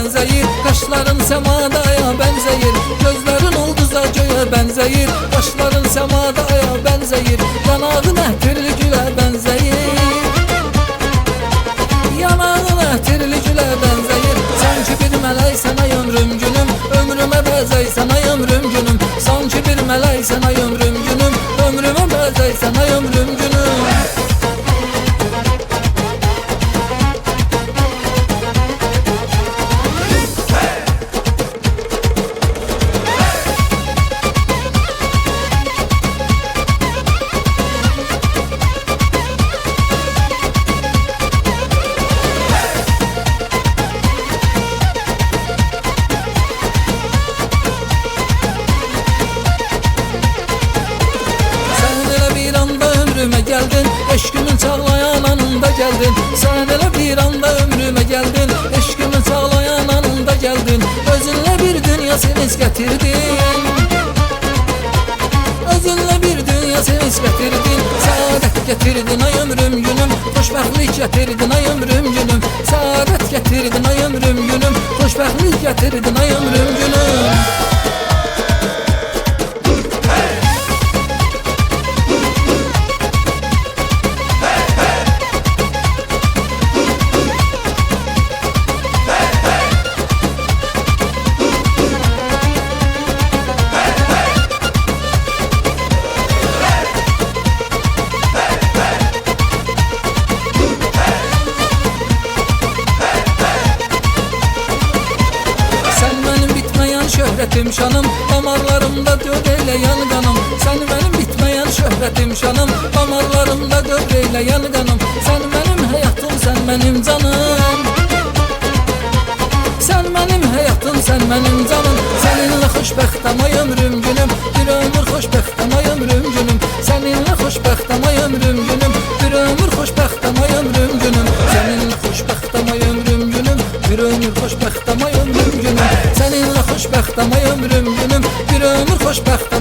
benzeyir. Kaşların semadaya benzeyir. Gözlerin ulduza göğe benzeyir. Kaşların semadaya benzeyir. Yanağın əhtirli gülə benzeyir. Yanağın əhtirli gülə benzeyir. Sanki bir mələksən ay ömrüm günüm. Ömrümə bəzəysən ay ömrüm günüm. Sanki bir mələksən ay ömrüm günüm. Ömrümə bəzəysən ay ömrüm günüm. Ömrüme geldin, eşkimin çağlayan anında geldin. Sen elə bir anda ömrüme geldin, eşkimin çağlayan anında geldin. Özünle bir dünya sevinç getirdin. Özünle bir dünya sevinç getirdin. Saadet getirdin ay ömrüm günüm. Xoşbəxtlik getirdin ay ömrüm günüm. Saadet getirdin ay ömrüm günüm. Xoşbəxtlik getirdin ay ömrüm günüm. Şöhretim şanım, damarlarımda dövreyle yanganım. Sen benim bitmeyen şöhretim şanım, damarlarımda dövreyle yanganım. Sen benim hayatım, sen benim canım. Sen benim hayatım, sen benim canım. Seninle xoşbəxtəm ay ömrüm günüm. Bir ömür xoşbəxtəm ay ömrüm günüm. Seninle xoşbəxtəm ay ömrüm günüm. Bir ömür xoşbəxtəm ay ömrüm günüm. Seninle xoşbəxtəm ay ömrüm günüm. Bir ömür xoşbəxtəm ay ömrüm günüm. Seninle xoşbəxtəm ay ömrüm günüm. Bir ömür xoşbəxtəm